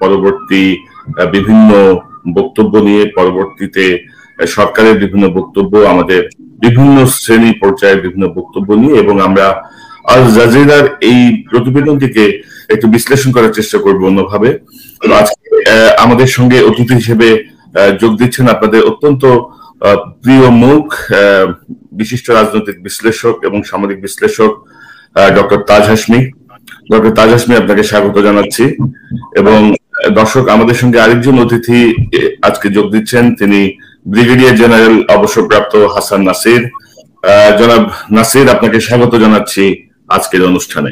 পরবর্তী বিভিন্ন বক্তব্য নিয়ে, পরবর্তীতে সরকারের বিভিন্ন বক্তব্য, আমাদের বিভিন্ন শ্রেণী পর্যায়ের বিভিন্ন বক্তব্য নিয়ে, এবং আমরা আল জাজিরার এই প্রতিবেদনটিকে একটু বিশ্লেষণ করার চেষ্টা করবো অন্যভাবে। আজকে আমাদের সঙ্গে অতিথি হিসেবে যোগ দিচ্ছেন আপনাদের অত্যন্ত প্রিয় মুখ, বিশিষ্ট রাজনৈতিক বিশ্লেষক এবং সামাজিক বিশ্লেষক ডক্টর তাজ হাশমি। ডক্টর তাজ হাশমি, আপনাকে স্বাগত জানাচ্ছি। এবং দর্শক, আমাদের সঙ্গে আরেকজন অতিথি আজকে যোগ দিচ্ছেন, তিনি ব্রিগেডিয়ার জেনারেল অবসরপ্রাপ্ত হাসান নাসির। জনাব নাসির, আপনাকে স্বাগত জানাচ্ছি আজকের অনুষ্ঠানে।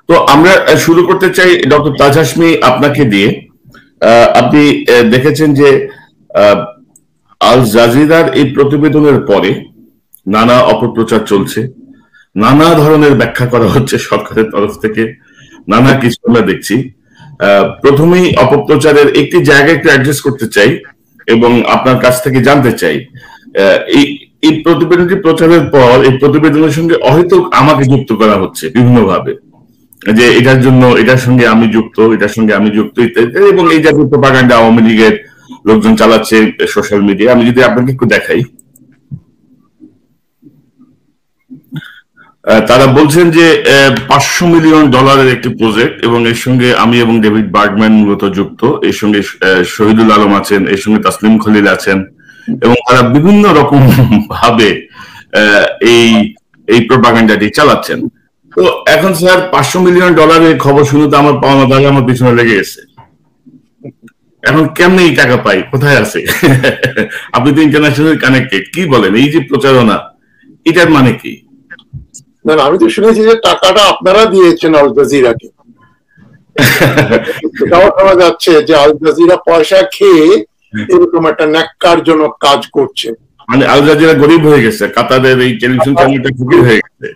তো আমরা শুরু করতে চাই ডক্টর তাজ হাশমি আপনাকে দিয়ে। আপনি দেখেছেন যে আল জাজিরার এই প্রতিবেদনের পরে নানা অপপ্রচার চলছে, নানা ধরনের ব্যাখ্যা করা হচ্ছে সরকারের তরফ থেকে, নানা কিছু আমরা দেখছি। প্রথমেই অপপ্রচারের একটি জায়গা একটু অ্যাড্রেস করতে চাই এবং আপনার কাছ থেকে জানতে চাই, এই প্রতিবেদনটি প্রচারের পর এই প্রতিবেদনের সঙ্গে অহেতুক আমাকে যুক্ত করা হচ্ছে বিভিন্নভাবে, যে এটার জন্য এটার সঙ্গে আমি যুক্ত, এটার সঙ্গে আমি যুক্ত ইত্যাদি, এবং এই জাতীয় প্রোপাগান্ডা আওয়ামী লীগের লোকজন চালাচ্ছে সোশ্যাল মিডিয়া। আমি যদি আপনাকে একটু দেখাই, তারা বলছেন যে $500 মিলিয়ন একটি প্রজেক্ট, এবং এর সঙ্গে আমি এবং ডেভিড বার্গম্যান মূলত যুক্ত, এর সঙ্গে শহীদুল আলম আছেন, এর সঙ্গে তাসলিম খলিল আছেন, এবং তারা বিভিন্ন রকম ভাবে এই প্রোপাগান্ডাটি চালাচ্ছেন। তো এখন স্যার, $500 মিলিয়ন খবর শুনে তো আমার পাওনা দাগে আমার পিছনে লেগে গেছে। এখন কেমনে এই টাকা পাই, কোথায় আছে? আপনি তো ইন্টারন্যাশনাল কানেক্টেড, কি বলেন এই যে প্রচারণা, এটার মানে কি? না, আমি তো শুনেছি যে টাকাটা আপনারা দিয়েছেন আল জাজিরাকে। এটাও শোনা যাচ্ছে যে আল জাজিরা পয়সা খেয়ে এরকম একটা ন্যাক্কারজনক কাজ করছে। মানে আল জাজিরা গরিব হয়ে গেছে, কাতারের এই টেলিভিশন চ্যানেলটা ফকির হয়ে গেছে।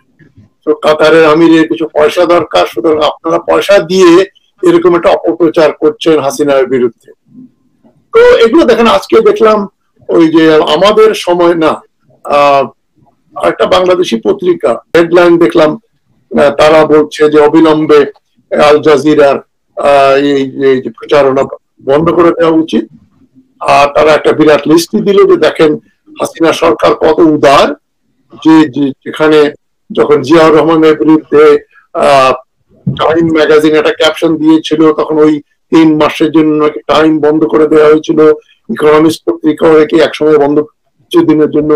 তো কাতারের আমিরের কিছু পয়সা দরকার, সুতরাং আপনারা পয়সা দিয়ে এরকম একটা অপপ্রচার করছেন হাসিনার বিরুদ্ধে। তো এগুলো দেখেন, আজকে দেখলাম ওই যে আমাদের সময় না, একটা বাংলাদেশি পত্রিকা হেডলাইন দেখলাম, তারা বলছে যে অবিলম্বে আল জাজিরার এই প্রচারণা বন্ধ করে দেওয়া উচিত। আর তারা একটা বিরাট লিস্ট দিল যে দেখেন হাসিনা সরকার কত উদার, যে যেখানে যখন জিয়াউর রহমানের বিরুদ্ধে টাইম ম্যাগাজিন একটা ক্যাপশন দিয়েছিল, তখন ওই 3 মাসের জন্য টাইম বন্ধ করে দেওয়া হয়েছিল। ইকোনমিস্ট পত্রিকাও একে একসময় কিছু দিনের জন্য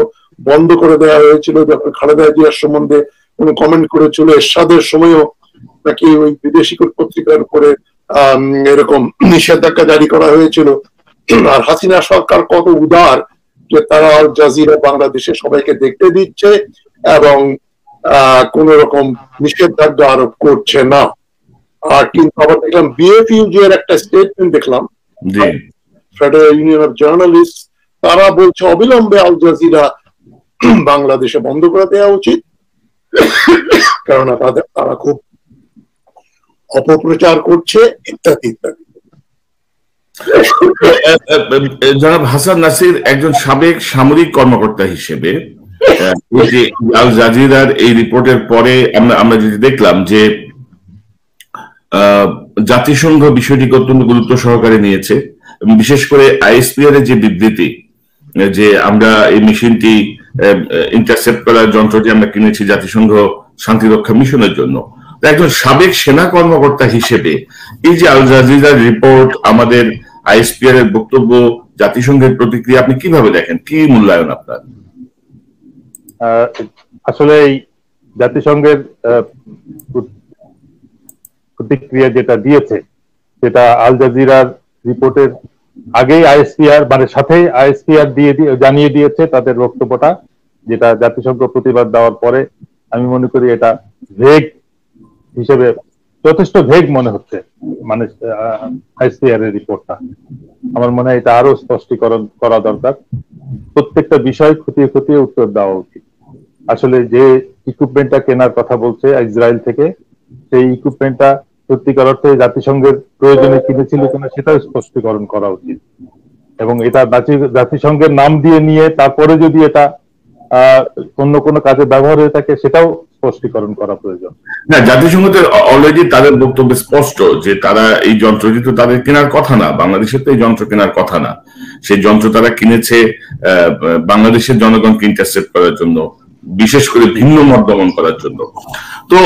বন্ধ করে দেওয়া হয়েছিল। যখন খালেদা জিয়ার সম্বন্ধে কোনো কমেন্ট করেছিল, এরশাদের সময়ও নাকি ওই বিদেশি পত্রিকার উপরে এরকম নিষেধাজ্ঞা জারি করা হয়েছিল। আর হাসিনা সরকার কত উদার যে তারা আল জাজিরা বাংলাদেশে সবাইকে দেখতে দিচ্ছে এবং কোন রকম নিষেধাজ্ঞা আরোপ করছে না। আর কিন্তু আবার দেখলাম বিএফইউজি এর একটা স্টেটমেন্ট দেখলাম, ফেডারেল ইউনিয়ন অফ জার্নালিস্ট, তারা বলছে অবিলম্বে আল জাজিরা বাংলাদেশে বন্ধ করে দেওয়া উচিত, কেননা তারা খুব অপপ্রচার করছে ইত্যাদি ইত্যাদি। জনাব হাসান নাসির, একজন সাবেক সামরিক কর্মকর্তা হিসেবে আল জাজিরার এই রিপোর্টের পরে আমরা যদি দেখলাম যে জাতিসংঘ বিষয়টিকে অত্যন্ত গুরুত্ব সহকারে নিয়েছে, বিশেষ করে আইএসপিআর এর যে বিবৃতি যে আমরা এই মেশিনটি ইন্টারসেপ্ট করার যন্ত্রটি আমরা কিনেছি জাতিসংঘ শান্তিরক্ষা মিশনের জন্য, একজন সাবেক সেনা কর্মকর্তা হিসেবে এই যে আল জাজিরার রিপোর্ট, আমাদের আইএসপিআর এর বক্তব্য, জাতিসংঘের প্রতিক্রিয়া, আপনি কিভাবে দেখেন, কি মূল্যায়ন আপনার? আসলে জাতিসংঘের প্রতিক্রিয়া যেটা দিয়েছে সেটা আল জাজিরার রিপোর্টের আগেই আইএসপিআর মানে সাথেই আইএসপিআর জানিয়ে দিয়েছে তাদের বক্তব্যটা, যেটা জাতিসংঘ প্রতিবাদ দেওয়ার পরে আমি মনে করি এটা ভেগ হিসেবে যথেষ্ট ভেগ মনে হচ্ছে। মানে আইএসপিআর এর রিপোর্টটা আমার মনে হয় এটা আরো স্পষ্টীকরণ করা দরকার। প্রত্যেকটা বিষয় খতিয়ে খতিয়ে উত্তর দেওয়া উচিত। আসলে যে ইকুইপমেন্টটা কেনার কথা বলছে ইসরায়েল থেকে, সেই ইকুইপমেন্টটা সত্যিকার অর্থে জাতিসংঘের প্রয়োজনে কিনেছিল কিনা সেটাও স্পষ্টীকরণ করা উচিত। এবং এটা জাতিসংঘের নাম দিয়ে নিয়ে তারপরে যদি এটা অন্য কোনো কাজে ব্যবহার হয়ে থাকে সেটাও স্পষ্টীকরণ করা প্রয়োজন। না, জাতিসংঘের অলরেডি তাদের বক্তব্য স্পষ্ট যে তারা এই যন্ত্র যেহেতু তাদের কেনার কথা না, বাংলাদেশের তো এই যন্ত্র কেনার কথা না, সেই যন্ত্র তারা কিনেছে বাংলাদেশের জনগণকে ইন্টারসেপ্ট করার জন্য, বিশেষ করে ভিন্ন মত দমন করার জন্য। তো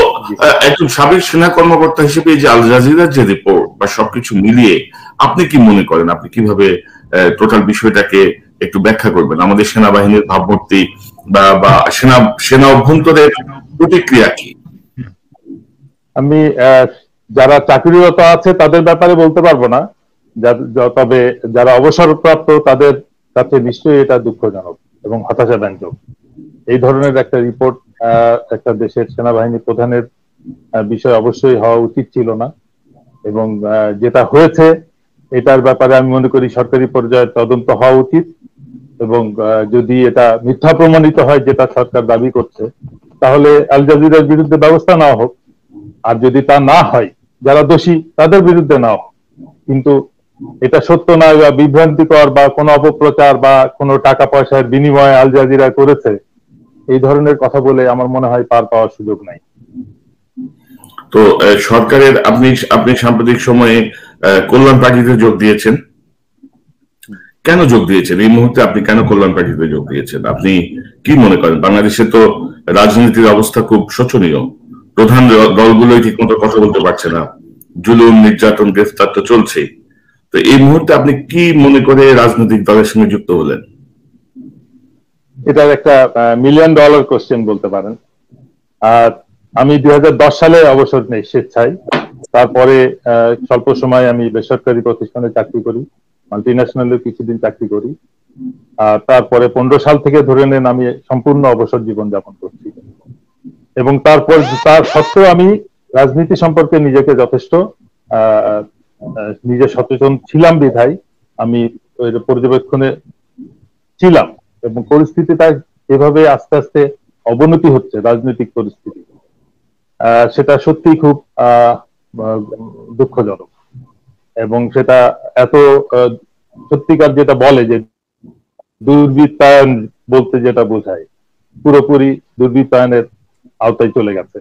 একজন সাবেক সেনা কর্মকর্তা হিসেবে যে আল জাজিরার যে রিপোর্ট বা সবকিছু মিলিয়ে আপনি কি মনে করেন, আপনি কিভাবে টোটাল বিষয়টাকে একটু ব্যাখ্যা করবেন? আমাদের সেনাবাহিনীর ভাবমূর্তি বা সেনা অভ্যন্তরের প্রতিক্রিয়া কি? আমি যারা চাকরিরত আছে তাদের ব্যাপারে বলতে পারবো না, তবে যারা অবসরপ্রাপ্ত তাদের কাছে নিশ্চয়ই এটা দুঃখজনক এবং হতাশাব্যঞ্জক। এই ধরনের একটা রিপোর্ট একটা দেশের সেনাবাহিনী প্রধানের বিষয় অবশ্যই হওয়া উচিত ছিল না, এবং যেটা হয়েছে এটার ব্যাপারে আমি মনে করি সরকারি পর্যায়ে তদন্ত হওয়া উচিত, এবং যদি এটা মিথ্যা প্রমাণিত হয় যেটা সরকার দাবি করছে, তাহলে আল জাজিরার বিরুদ্ধে ব্যবস্থা নেওয়া হোক, আর যদি তা না হয় যারা দোষী তাদের বিরুদ্ধে নেওয়া হোক। কিন্তু এটা সত্য নয় বা বিভ্রান্তিকর বা কোনো অপপ্রচার বা কোনো টাকা পয়সার বিনিময়ে আল জাজিরা করেছে, এই ধরনের কথা বলে আমার মনে হয় পার পাওয়ার সুযোগ নাই। তো সরকারের আপনি সাম্প্রতিক সময়ে কল্যাণ পার্টিতে যোগ দিয়েছেন, কেন যোগ দিয়েছেন? এই মুহূর্তে আপনি কেন কল্যাণ পার্টিতে যোগ দিয়েছেন? আপনি কি মনে করেন? বাংলাদেশে তো রাজনীতির অবস্থা খুব শোচনীয়, প্রধান দলগুলোই ঠিক মতো কথা বলতে পারছে না, জুলুম নির্যাতন গ্রেফতার তো চলছেই। তো এই মুহূর্তে আপনি কি মনে করে রাজনৈতিক দলের সঙ্গে যুক্ত হলেন? এটার একটা $1 মিলিয়ন কোশ্চেন বলতে পারেন। আর আমি 2010 সালে অবসর নেই স্বেচ্ছায়। তারপরে স্বল্প সময় আমি বেসরকারি প্রতিষ্ঠানে চাকরি করি, মাল্টিন্যাশনালে কিছুদিন চাকরি করি। তারপরে 15 সাল থেকে ধরে নেন আমি সম্পূর্ণ অবসর জীবন যাপন করছি, এবং তারপর তার সত্ত্বেও আমি রাজনীতি সম্পর্কে নিজেকে যথেষ্ট নিজে সচেতন ছিলাম বিধায় আমি ওই পর্যবেক্ষণে ছিলাম, এবং পরিস্থিতিটা এভাবে আস্তে আস্তে অবনতি হচ্ছে রাজনৈতিক পরিস্থিতি, সেটা সত্যি খুব দুঃখজনক। এবং সেটা এত সত্যিকার যেটা বলে যে দুর্বৃত্তায়ন বলতে যেটা বোঝায়, পুরোপুরি দুর্বৃত্তায়নের আওতায় চলে গেছে।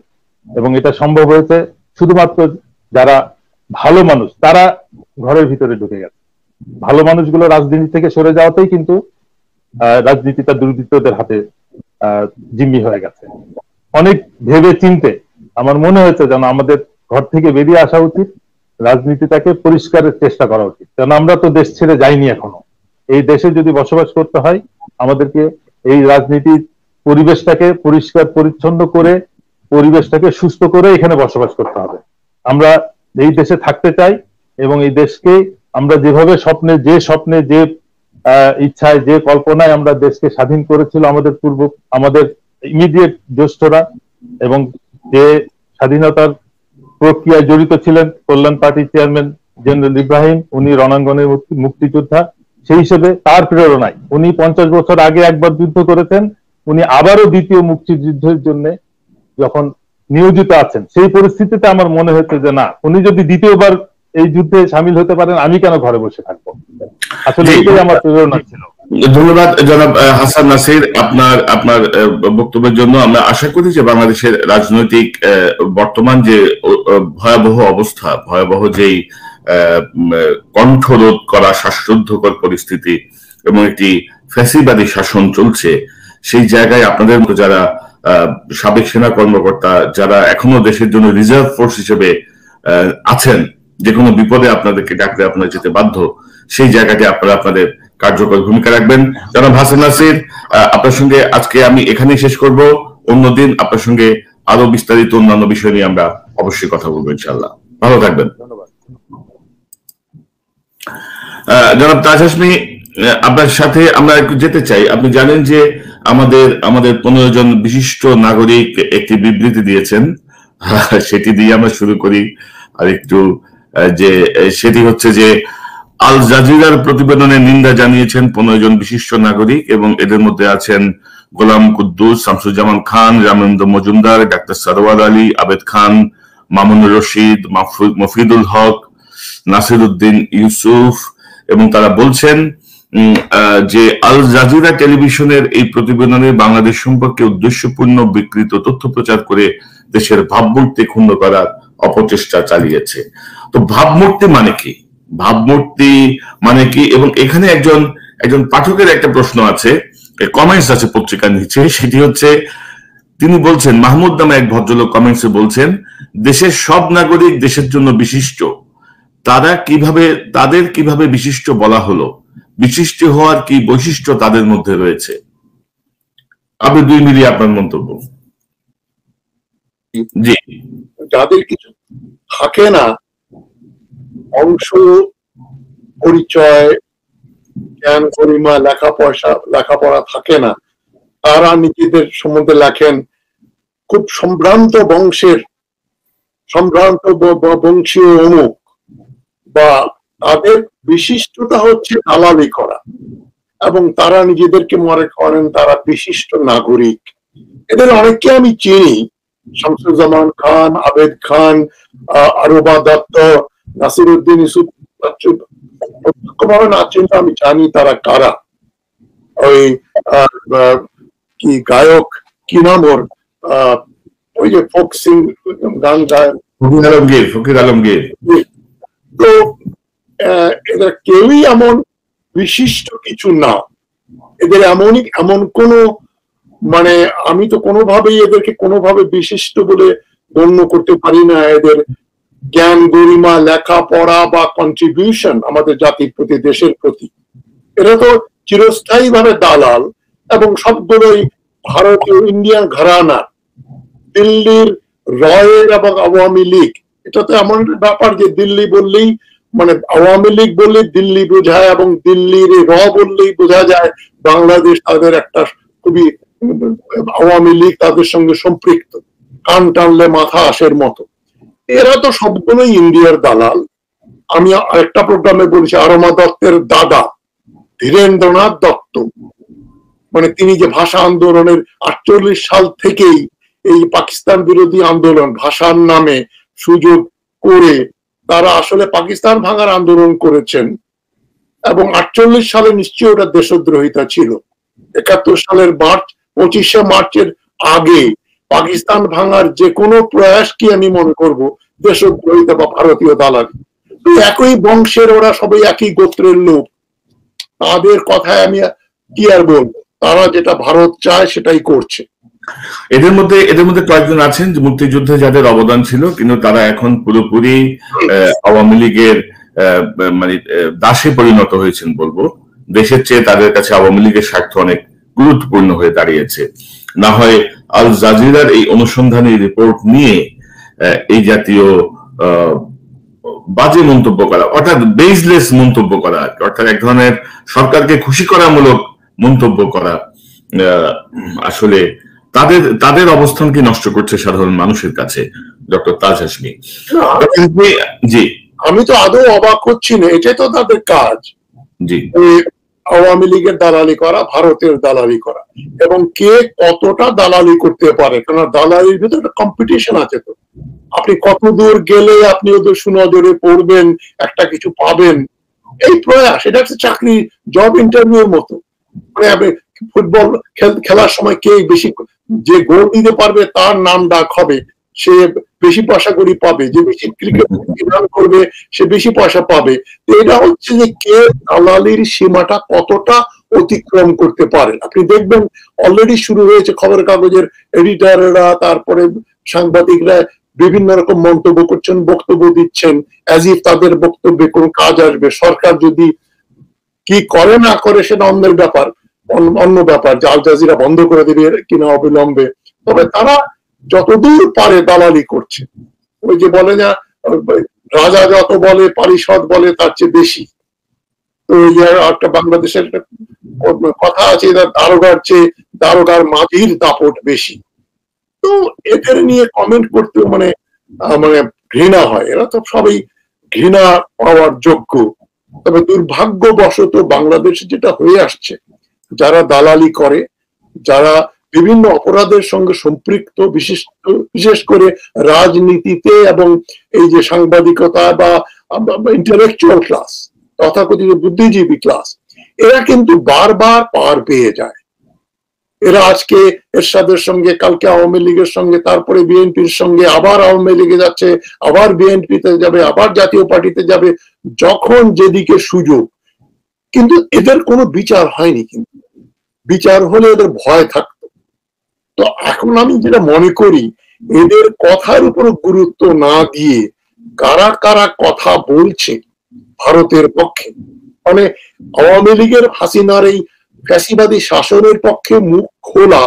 এবং এটা সম্ভব হয়েছে শুধুমাত্র যারা ভালো মানুষ তারা ঘরের ভিতরে ঢুকে গেছে। ভালো মানুষগুলো রাজনীতি থেকে সরে যাওয়াতেই কিন্তু রাজনীতিটা দুর্বৃত্তদের হাতে জিম্মি হয়ে গেছে। অনেক ভেবে চিনতে আমার মনে হয়েছে যেন আমাদের ঘর থেকে বেরিয়ে আসা উচিত, রাজনীতিটাকে পরিষ্কারের চেষ্টা করা উচিত। কারণ আমরা তো দেশ ছেড়ে যাইনি এখনো। এই দেশে যদি বসবাস করতে হয় আমাদেরকে এই রাজনীতির পরিবেশটাকে পরিষ্কার পরিচ্ছন্ন করে, পরিবেশটাকে সুস্থ করে এখানে বসবাস করতে হবে। আমরা এই দেশে থাকতে চাই, এবং এই দেশকে আমরা যেভাবে স্বপ্নে যে ইচ্ছায় যে কল্পনায় আমরা দেশকে স্বাধীন করেছিল আমাদের ইমিডিয়েট জ্যেষ্ঠরা, এবং যে স্বাধীনতার প্রক্রিয়ায় জড়িত ছিলেন কল্যাণ পার্টির চেয়ারম্যান জেনারেল ইব্রাহিম, উনি রণাঙ্গনের মুক্তিযোদ্ধা, সেই হিসেবে তার প্রেরণায় উনি 50 বছর আগে একবার যুদ্ধ করেছেন, উনি আবারও দ্বিতীয় মুক্তিযুদ্ধের জন্য যখন নিয়োজিত আছেন, সেই পরিস্থিতিতে আমার মনে হচ্ছে যে না, উনি যদি দ্বিতীয়বার এই যুদ্ধে সামিল হতে পারেন আমি কেন ঘরে বসে থাকবো। আসলে এটাই আমার প্রেরণা ছিল। ধন্যবাদ জনাব হাসান নাসির আপনার বক্তব্যের জন্য। আমরা আশা করি যে বাংলাদেশের রাজনৈতিক বর্তমান যে ভয়াবহ অবস্থা, ভয়াবহ যেই কণ্ঠরোধ করা শ্বাসরুদ্ধকর পরিস্থিতি এবং একটি ফ্যাসিবাদী শাসন চলছে, সেই জায়গায় আপনাদের মতো যারা সাবেক সেনা কর্মকর্তা, যারা এখনো দেশের জন্য রিজার্ভ ফোর্স হিসেবে আছেন, যে কোনো বিপদে আপনাদেরকে ডাকলে আপনারা যেতে বাধ্য, সেই জায়গাতে আপনারা আপনাদের কার্যকর ভূমিকা রাখবেন। জনাব হাসান নাসির, আপনার সঙ্গে আজকে আমি এখানেই শেষ করব। অন্যদিন আপনার সঙ্গে আরো বিস্তারিত অন্যান্য বিষয় নিয়ে আমরা অবশ্যই কথা বলবো ইনশাআল্লাহ। ভালো থাকবেন। জনাব তাজ হাশমি, আপনার সাথে আমরা একটু যেতে চাই। আপনি জানেন যে আমাদের 15 জন বিশিষ্ট নাগরিক একটি বিবৃতি দিয়েছেন, সেটি দিয়ে আমরা শুরু করি। আর একটু যে সেটি হচ্ছে যে আল জাজিরার প্রতিবেদনের নিন্দা জানিয়েছেন 15 জন বিশিষ্ট নাগরিক, এবং এদের মধ্যে আছেন গোলাম কুদ্দুস, শামসুজ্জামান খান, রামেন্দ্র মজুমদার, ডাক্তার সরওয়ার আলী, আবেদ খান, মামুনুর রশিদ, মফিদুল হক, নাসির উদ্দিন ইউসুফ। এবং তারা বলছেন যে আল জাজিরা টেলিভিশনের এই প্রতিবেদনে বাংলাদেশ সম্পর্কে উদ্দেশ্যপূর্ণ বিকৃত তথ্য প্রচার করে দেশের ভাবমূর্তি ক্ষুণ্ণ করার অপচেষ্টা চালিয়েছে। তো ভাবমূর্তি মানে কি, ভাবমূর্তি মানে কি? এবং এখানে একজন পাঠকের একটা প্রশ্ন আছে, কমেন্টস আছে পত্রিকার নিচে, সেটি হচ্ছে তিনি বলছেন, মাহমুদ নামে এক ভদ্রলোক কমেন্টসে বলছেন, দেশের সব নাগরিক দেশের জন্য বিশিষ্ট, তাদের কিভাবে বিশিষ্ট বলা হলো? বিশিষ্ট হওয়ার কি বৈশিষ্ট্য তাদের মধ্যে রয়েছে? আপনি দুই মিলিয়ে আপনার মন্তব্য। জি, যাদের কিছু থাকে না, অংশ, পরিচয়, জ্ঞান, গরিমা, লেখাপড়া থাকে না, তারা নিজেদের সম্বন্ধে লেখেন খুব সম্ভ্রান্ত বংশীয় অমুক, বা তাদের বিশিষ্টতা হচ্ছে দালালি করা, এবং তারা নিজেদেরকে মনে করেন তারা বিশিষ্ট নাগরিক। এদের অনেককে আমি চিনি, শামসুজ্জামান খান, আবেদ খান, আরুবা দত্ত, নাসিরউদ্দিন ইউসুফ, প্রত্যক্ষভাবে না চিনতে আমি জানি তারা কারা। ওই কি গায়ক, কি নাম ওর, ওই যে ফোক সিং গান গায়, ফকির আলমগীর। তো এদের কেউই এমন বিশিষ্ট কিছু না। এদের এমন কোন, মানে আমি তো কোনোভাবেই এদেরকে কোনোভাবে বিশিষ্ট বলে গণ্য করতে পারি না। এদের জ্ঞান, গরিমা, লেখাপড়া বা কন্ট্রিবিউশন আমাদের জাতির প্রতি, দেশের প্রতি, এরা তো চিরস্থায়ী ভাবে দালাল, এবং সবগুলোই ভারতীয় ইন্ডিয়ান ঘরানা, দিল্লির রয়ের এবং আওয়ামী লীগ। এটা তো এমন ব্যাপার যে দিল্লি বললেই, মানে আওয়ামী লীগ বললেই দিল্লি বোঝায়, এবং দিল্লির র বললেই বোঝা যায় বাংলাদেশ তাদের একটা খুবই, আওয়ামী লীগ তাদের সঙ্গে সম্পৃক্ত, কান টানলে মাথা আসের মতো। এরা তো সবগুলোই ইন্ডিয়ার দালাল। আমি আরেকটা প্রোগ্রামে বলছি, আরমা দত্তের দাদা ধীরেন্দ্রনাথ দত্ত, মানে তিনি যে ভাষা আন্দোলনের 48 সাল থেকেই এই পাকিস্তান বিরোধী আন্দোলন ভাষার নামে সুযোগ করে তারা আসলে পাকিস্তান ভাঙার আন্দোলন করেছেন, এবং 48 সালে নিশ্চয়ই ওটা দেশদ্রোহিতা ছিল। 71 সালের 25শে মার্চের আগে পাকিস্তান ভাঙার যে কোনো প্রয়াস কি আমি মনে করব দেশদ্রোহিতা বা ভারতীয় দালালি। একই বংশের ওরা, সবাই একই গোত্রের লোক, তাদের কথায় আমি কি আর বলবো, তারা যেটা ভারত চায় সেটাই করছে। এদের মধ্যে কয়েকজন আছেন যে মুক্তিযুদ্ধে যাদের অবদান ছিল, কিন্তু তারা এখন পুরোপুরি আওয়ামী লীগের মানে দাসে পরিণত হয়েছেন বলবো। দেশের চেয়ে তাদের কাছে আওয়ামী লীগের স্বার্থ অনেক গুরুত্বপূর্ণ হয়ে দাঁড়িয়েছে। না হয় আল জাজিরার এই অনুসন্ধানী রিপোর্ট নিয়ে এই জাতীয় বাজে মন্তব্য করা, অর্থাৎ বেসলেস মন্তব্য করা, অর্থাৎ এক ধরনের সরকারকে খুশি করামূলক মন্তব্য করা, আসলে তাদের অবস্থানকে নষ্ট করছে সাধারণ মানুষের কাছে। ডক্টর তাজ হাশমি, জি, আমি তো আদৌ অবাক হচ্ছি না, এটাই তো তাদের কাজ। জি, আওয়ামী লীগের দালালি করা, ভারতের দালালি করা, এবং কে কতটা দালালি করতে পারে, কারণ দালালির ভিতরে একটা কম্পিটিশন আছে। তো আপনি কত দূর গেলে আপনি ওদের সুনজরে পড়বেন, একটা কিছু পাবেন, এই প্রয়াস, এটা একটা চাকরি, জব ইন্টারভিউর মতো। ফুটবল খেলার সময় কে বেশি, যে গোল দিতে পারবে তার নাম ডাক হবে, সে বেশি পয়সা করি পাবে, যে বেশি ক্রিকেট রান করবে সে বেশি পয়সা পাবে। এটা হচ্ছে যে কে দালালির সীমাটা কতটা অতিক্রম করতে পারে। আপনি দেখবেন অলরেডি শুরু হয়েছে, খবরের কাগজের এডিটররা, তারপরে সাংবাদিকরা বিভিন্ন রকম মন্তব্য করছেন, বক্তব্য দিচ্ছেন, অ্যাজ ইফ তাদের বক্তব্যে কোনো কাজ আসবে। সরকার যদি কি করে না করে সেটা অন্যের ব্যাপার, অন্য ব্যাপার, যে আল জাজিরা বন্ধ করে দেবে কিনা অবিলম্বে। তবে তারা যতদূর পারে দালালি করছে। ওই যে বলে না, রাজা যত বলে পারিষদ বলে তার চেয়ে বেশি। তো একটা বাংলাদেশের কথা আছে, দারোগার চেয়ে দারোগার মাঝির দাপট বেশি। তো এদের নিয়ে কমেন্ট করতে মানে ঘৃণা হয়। এরা তো সবাই ঘৃণা পাওয়ার যোগ্য। তবে দুর্ভাগ্যবশত বাংলাদেশে যেটা হয়ে আসছে, যারা দালালি করে, যারা বিভিন্ন অপরাধের সঙ্গে সম্পৃক্ত, বিশেষ করে রাজনীতিতে এবং এই যে সাংবাদিকতা বা ইন্টেলেকচুয়াল ক্লাস, তথাকথিত বুদ্ধিজীবী ক্লাস, এরা কিন্তু বারবার পার পেয়ে যায়। এরা আজকে এরশাদের সঙ্গে, কালকে আওয়ামী লীগের সঙ্গে, তারপরে বিএনপির সঙ্গে, আবার আওয়ামী লীগে যাচ্ছে, আবার বিএনপিতে যাবে, আবার জাতীয় পার্টিতে যাবে, যখন যেদিকে সুযোগ। কিন্তু এদের কোনো বিচার হয়নি, কিন্তু বিচার হলে এদের ভয় থাকতো। তো এখন আমি যেটা মনে করি, এদের কথার উপর গুরুত্ব না দিয়ে কারা কারা কথা বলছে ভারতের পক্ষে, মানে আওয়ামী লীগের হাসিনার এই ফ্যাসিবাদী শাসনের পক্ষে মুখ খোলা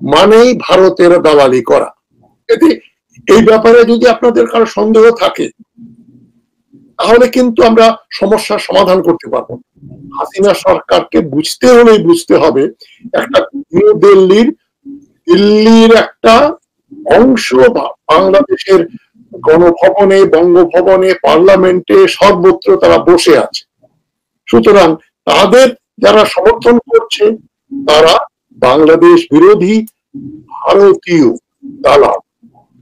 মানেই ভারতের দালালি করা। এতে এই ব্যাপারে যদি আপনাদের কারো সন্দেহ থাকে, তাহলে কিন্তু আমরা সমস্যার সমাধান করতে পারবো। হাসিনা সরকারকে বুঝতে হলেই বুঝতে হবে, একটা নিউ দিল্লির একটা অংশ বাংলাদেশের গণভবনে, বঙ্গভবনে, পার্লামেন্টে, সর্বত্র তারা বসে আছে। সুতরাং তাদের যারা সমর্থন করছে তারা বাংলাদেশ বিরোধী ভারতীয় দালাল,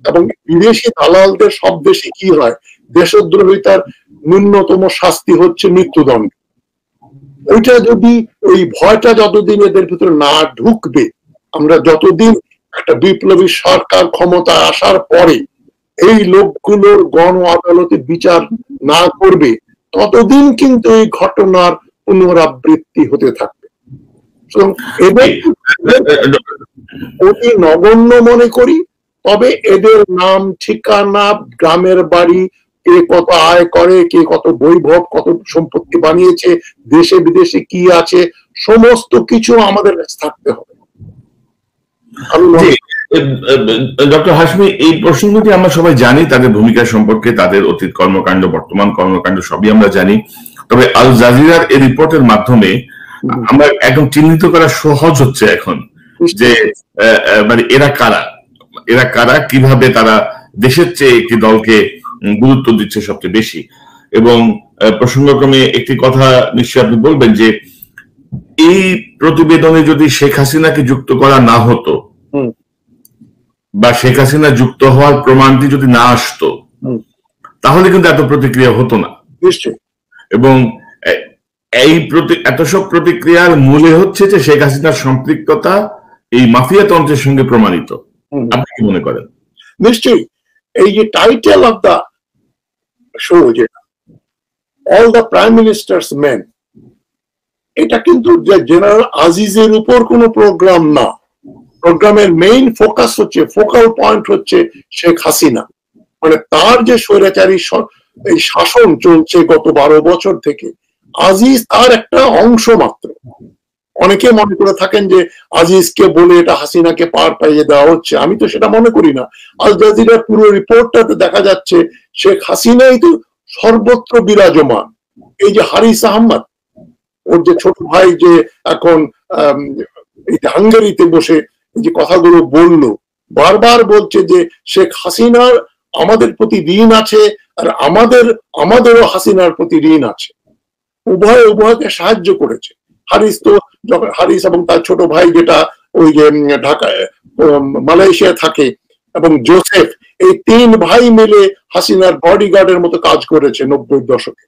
এবং বিদেশি দালালদের সব দেশে কি হয়, দেশদ্রোহিতার ন্যূনতম শাস্তি হচ্ছে মৃত্যুদণ্ড। ওইটা যদি, ওই ভয়টা যতদিন এদের ভিতরে না ঢুকবে, আমরা যতদিন একটা বিপ্লবী সরকার ক্ষমতায় আসার পরে এই লোকগুলোর গণ আদালতে বিচার না করবে, ততদিন কিন্তু এই ঘটনার পুনরাবৃত্তি হতে থাকবে। এদের অতি নগণ্য মনে করি, তবে এদের নাম, ঠিকানা, গ্রামের বাড়ি, কে কত আয় করে, কে কত বৈভব, কত সম্পত্তি বানিয়েছে, দেশে বিদেশে কি আছে, সমস্ত কিছু আমাদের কাছে থাকতে হবে। ডক্টর হাশমি, এই প্রসঙ্গটি আমরা সবাই জানি, তাদের ভূমিকা সম্পর্কে, তাদের অতীত কর্মকাণ্ড, বর্তমান কর্মকাণ্ড সবই আমরা জানি। তবে আল জাজিরার এই রিপোর্টের মাধ্যমে আমরা একদম চিহ্নিত করা সহজ হচ্ছে এখন যে মানে এরা কারা, কিভাবে তারা দেশের চেয়ে একটি দলকে গুরুত্ব দিচ্ছে সবচেয়ে বেশি। এবং প্রসঙ্গক্রমে একটি কথা নিশ্চয়ই আপনি বলবেন যে এই প্রতিবেদনে যদি শেখ হাসিনাকে যুক্ত করা না হতো, বা শেখ হাসিনা যুক্ত হওয়ার প্রমাণটি যদি না আসতো, তাহলে কিন্তু এত প্রতিক্রিয়া হতো না। এবং এত সব প্রতিক্রিয়ার মূলে হচ্ছে যে শেখ হাসিনার সম্পৃক্ততা এই মাফিয়া তন্ত্রের সঙ্গে প্রমাণিত। আপনি কি মনে করেন? নিশ্চয়ই। এই যে টাইটেল অফ দা শো, যেটা all the prime ministers main, এটা কিন্তু জেনারেল আজিজের উপর কোনো প্রোগ্রাম না। প্রোগ্রামের মেইন ফোকাস হচ্ছে, ফোকাল পয়েন্ট হচ্ছে শেখ হাসিনা। মানে তার যে স্বৈরাচারী এই শাসন চলছে গত 12 বছর থেকে, আজিজ তার একটা অংশ মাত্র। অনেকে মনে করে থাকেন যে আজিজকে বলে এটা হাসিনাকে পার পাইয়ে দেওয়া হচ্ছে। আমি তো সেটা মনে করি না। আল জাজিরার পুরো রিপোর্টটাতে দেখা যাচ্ছে শেখ হাসিনাই তো সর্বত্র বিরাজমান। এই যে হারিস আহমদ, ওর যে ছোট ভাই, যে এখন হাঙ্গেরিতে বসে যে কথাগুলো বললো, বারবার বলছে যে শেখ হাসিনার আমাদের প্রতি ঋণ আছে, আর আমাদেরও হাসিনার প্রতি ঋণ আছে। উভয়কে সাহায্য করেছে। হারিস এবং তার ছোট ভাই, যেটা ওই যে ঢাকায় মালয়েশিয়া থাকে, এবং জোসেফ, এই 3 ভাই মিলে হাসিনার বডিগার্ডের মতো কাজ করেছে 90 দশকে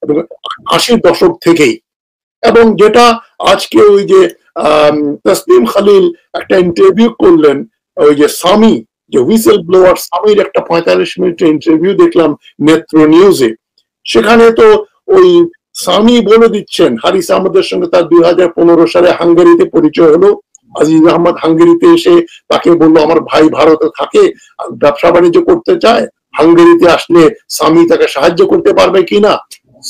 এবং 80 দশক থেকেই। এবং যেটা আজকে ওই যে তসলিম খালিল একটা ইন্টারভিউ করলেন, ওই যে সামি, যে হুইসেল ব্লোয়ার সামির একটা 45 মিনিটের ইন্টারভিউ দেখলাম নেত্র নিউজে। সেখানে তো ওই সামি বলে দিচ্ছেন, হারিস আহমদের সঙ্গে তার 2015 সালে হাঙ্গেরিতে পরিচয় হলো। আজিজ আহমদ হাঙ্গেরিতে এসে তাকে বললো, আমার ভাই ভারতে থাকে, ব্যবসা বাণিজ্য করতে চায়, হাঙ্গেরিতে আসলে সামি তাকে সাহায্য করতে পারবে কিনা।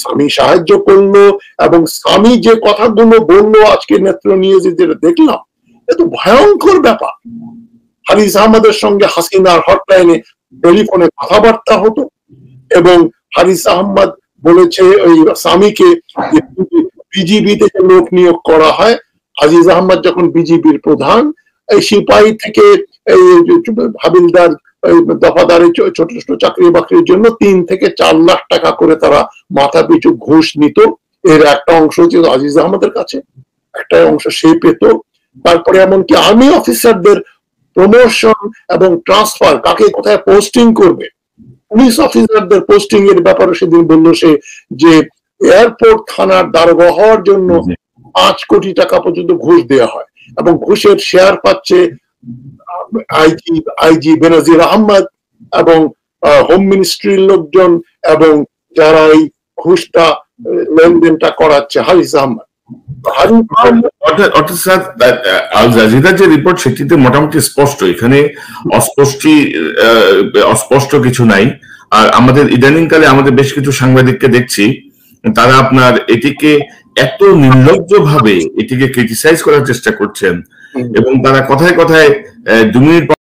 সামি সাহায্য করলো, এবং সামি যে কথাগুলো বললো আজকে নেত্র নিউজে যেটা দেখলাম, এত ভয়ঙ্কর ব্যাপার। হারিস আহমদের সঙ্গে হাসিনার হটলাইনে টেলিফোনে কথাবার্তা হতো, এবং হারিস আহমদ বলেছে ওই সামিকে, বিজিবিতে যে লোক নিয়োগ করা হয়, আজিজ আহমদ যখন বিজিবির প্রধান, এই সিপাহী থেকে এই হাবিলদার, দফাদারি, ছোট ছোট চাকরি বাকরির জন্য 3 থেকে 4 লাখ টাকা করে তারা মাথা পিছু ঘুষ নিত। এর একটা অংশ ছিল আজিজ আহমদের কাছে, একটা অংশ সে পেত। তারপরে এমনকি আর্মি অফিসারদের প্রমোশন এবং ট্রান্সফার, কাকে কোথায় পোস্টিং করবে, পুলিশ অফিসারদের পোস্টিং এর ব্যাপারে সেদিন বললো সে যে এয়ারপোর্ট থানার দারোগা হওয়ার জন্য 5 কোটি টাকা পর্যন্ত ঘুষ দেওয়া হয় এবং ঘুষের শেয়ার পাচ্ছে আইজি বেনজির আহমদ এবং হোম মিনিস্ট্রির লোকজন এবং যারা এই ঘুষটা লেনদেনটা করাচ্ছে হারিস আহমদ। অর্থাৎ স্যার আল জাজিরার যে রিপোর্ট সেটিতে মোটামুটি স্পষ্ট, এখানে অস্পষ্ট কিছু নাই। আর আমাদের ইদানিং কালে আমাদের বেশ কিছু সাংবাদিককে দেখছি তারা আপনার এটিকে এত নির্লজ্জ ভাবে এটিকে ক্রিটিসাইজ করার চেষ্টা করছেন এবং তারা কথায় কথায় 2 মিনিট